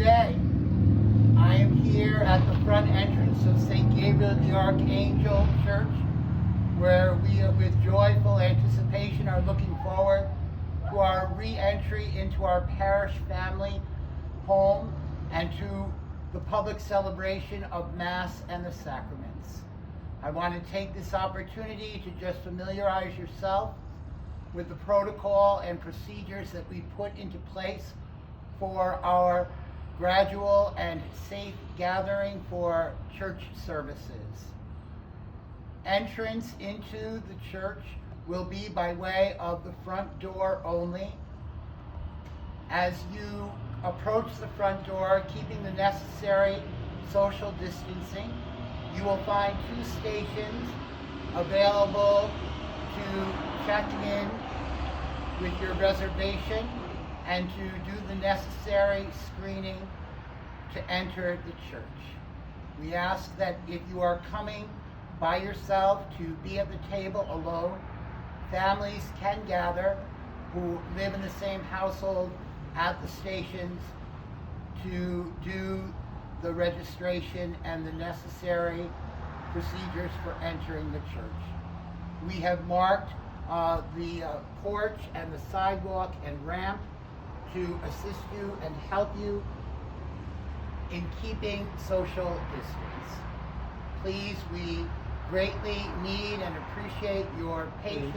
Today, I am here at the front entrance of St. Gabriel the Archangel Church, where we, with joyful anticipation, are looking forward to our re-entry into our parish family home and to the public celebration of Mass and the sacraments. I want to take this opportunity to just familiarize yourself with the protocol and procedures that we put into place for our gradual and safe gathering for church services. Entrance into the church will be by way of the front door only. As you approach the front door, keeping the necessary social distancing, you will find 2 stations available to check in with your reservation and to do the necessary screening to enter the church. We ask that if you are coming by yourself to be at the table alone, families can gather who live in the same household at the stations to do the registration and the necessary procedures for entering the church. We have marked the porch and the sidewalk and ramp to assist you and help you in keeping social distance. Please, we greatly need and appreciate your patience.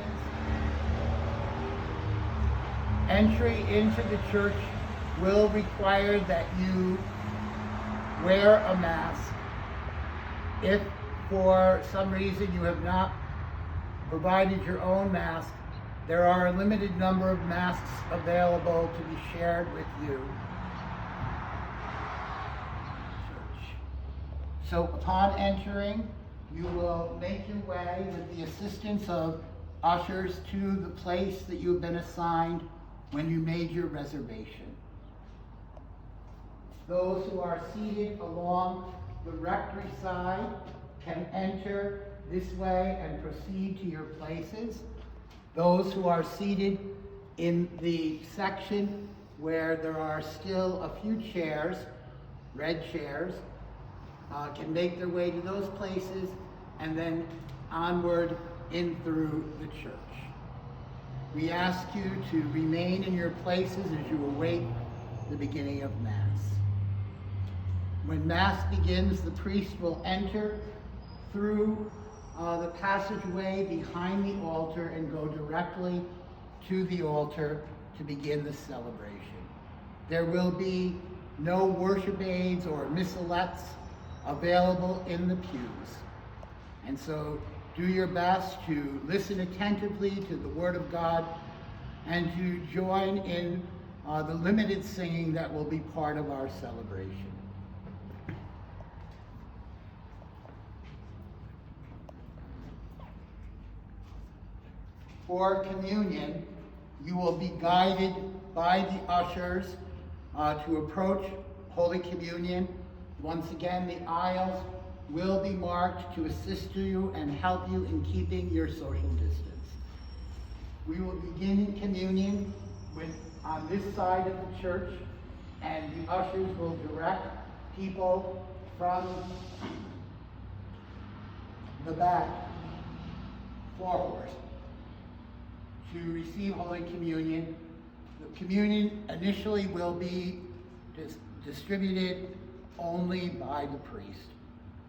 Entry into the church will require that you wear a mask. If for some reason you have not provided your own mask, there are a limited number of masks available to be shared with you. So upon entering, you will make your way with the assistance of ushers to the place that you have been assigned when you made your reservation. Those who are seated along the rectory side can enter this way and proceed to your places. Those who are seated in the section where there are still a few chairs, red chairs, can make their way to those places and then onward in through the church. We ask you to remain in your places as you await the beginning of Mass. When Mass begins, the priest will enter through the passageway behind the altar and go directly to the altar to begin the celebration. There will be no worship aids or missalettes available in the pews. And so do your best to listen attentively to the Word of God and to join in the limited singing that will be part of our celebration. For communion, you will be guided by the ushers to approach Holy Communion. Once again, the aisles will be marked to assist you and help you in keeping your social distance. We will begin communion on this side of the church, and the ushers will direct people from the back forward to receive Holy Communion. The communion initially will be distributed only by the priest.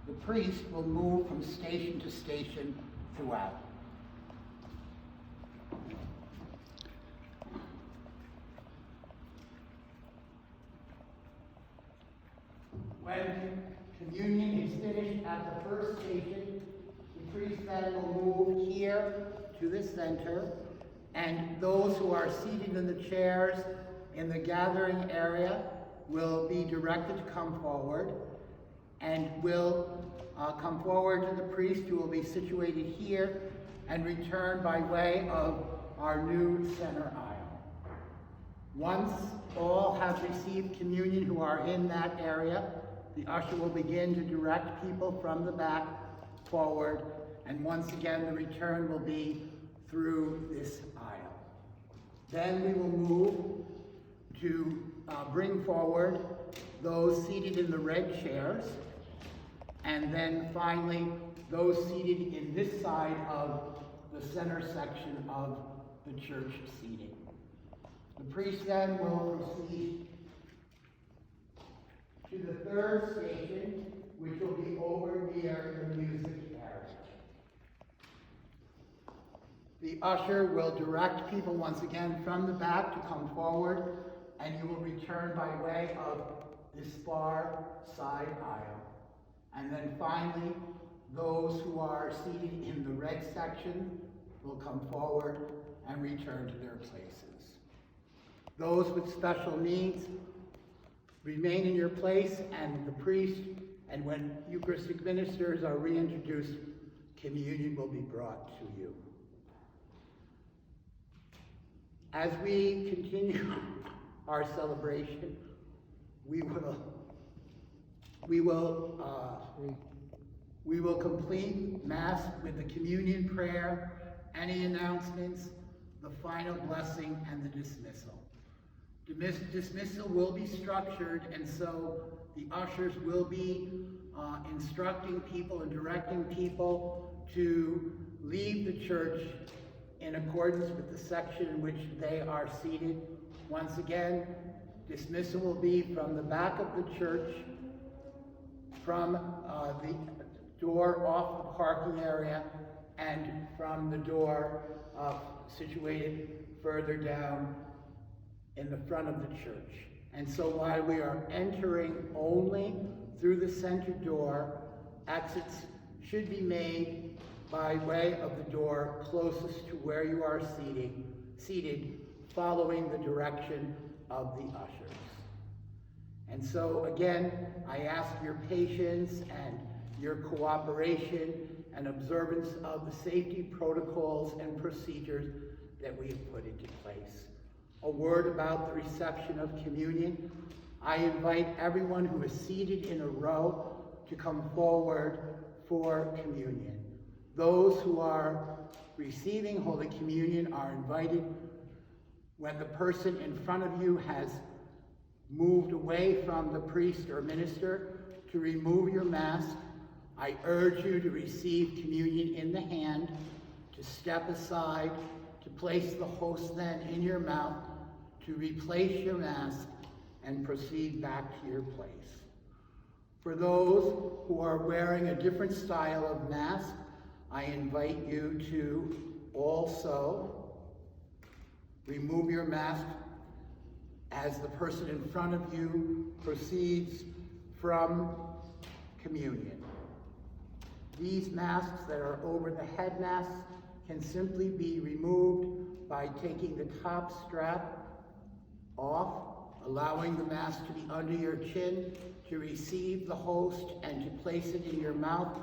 The priest will move from station to station throughout. When communion is finished at the first station, the priest then will move here to the center, and those who are seated in the chairs in the gathering area will be directed to come forward and will come forward to the priest, who will be situated here, and return by way of our new center aisle. Once all have received communion who are in that area, the usher will begin to direct people from the back forward, and once again the return will be through this aisle. Then we will move to bring forward those seated in the red chairs, and then finally those seated in this side of the center section of the church seating. The priest then will proceed to the third station, which will be over near the music area. The usher will direct people once again from the back to come forward, and you will return by way of this far side aisle. And then finally, those who are seated in the red section will come forward and return to their places. Those with special needs remain in your place, and the priest, and when Eucharistic ministers are reintroduced, communion will be brought to you. As we continue our celebration, we will complete Mass with the communion prayer, any announcements, the final blessing, and the dismissal. Dismissal will be structured, and so the ushers will be instructing people and directing people to leave the church in accordance with the section in which they are seated. Once again, dismissal will be from the back of the church, from the door off the parking area, and from the door situated further down in the front of the church. And so while we are entering only through the center door, exits should be made by way of the door closest to where you are seated, following the direction of the ushers. And so again, I ask your patience and your cooperation and observance of the safety protocols and procedures that we have put into place. A word about the reception of communion. I invite everyone who is seated in a row to come forward for communion. Those who are receiving Holy Communion are invited, when the person in front of you has moved away from the priest or minister, to remove your mask. I urge you to receive communion in the hand, to step aside, to place the host then in your mouth, to replace your mask, and proceed back to your place. For those who are wearing a different style of mask, I invite you to also remove your mask as the person in front of you proceeds from communion. These masks that are over the head masks can simply be removed by taking the top strap off, allowing the mask to be under your chin, to receive the host and to place it in your mouth,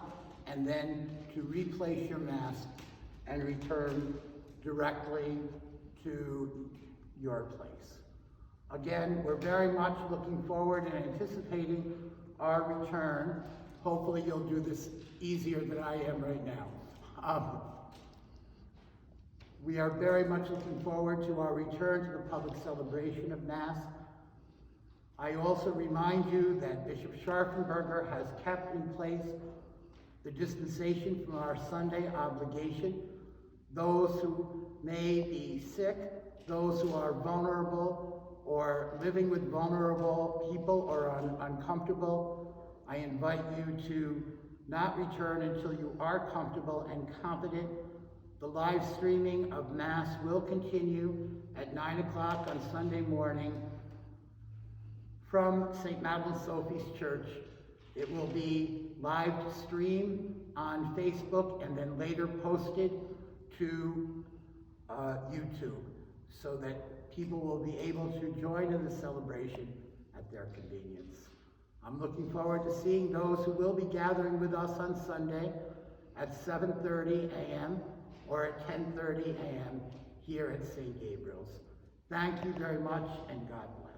and then to replace your mask and return directly to your place. Again, we're very much looking forward and anticipating our return. Hopefully you'll do this easier than I am right now. We are very much looking forward to our return to the public celebration of Mass. I also remind you that Bishop Scharfenberger has kept in place the dispensation from our Sunday obligation. Those who may be sick, those who are vulnerable, or living with vulnerable people or uncomfortable, I invite you to not return until you are comfortable and confident. The live streaming of Mass will continue at 9 o'clock on Sunday morning from St. Madeline Sophie's Church. It will be live streamed on Facebook and then later posted to YouTube, so that people will be able to join in the celebration at their convenience. I'm looking forward to seeing those who will be gathering with us on Sunday at 7:30 a.m. or at 10:30 a.m. here at St. Gabriel's. Thank you very much, and God bless.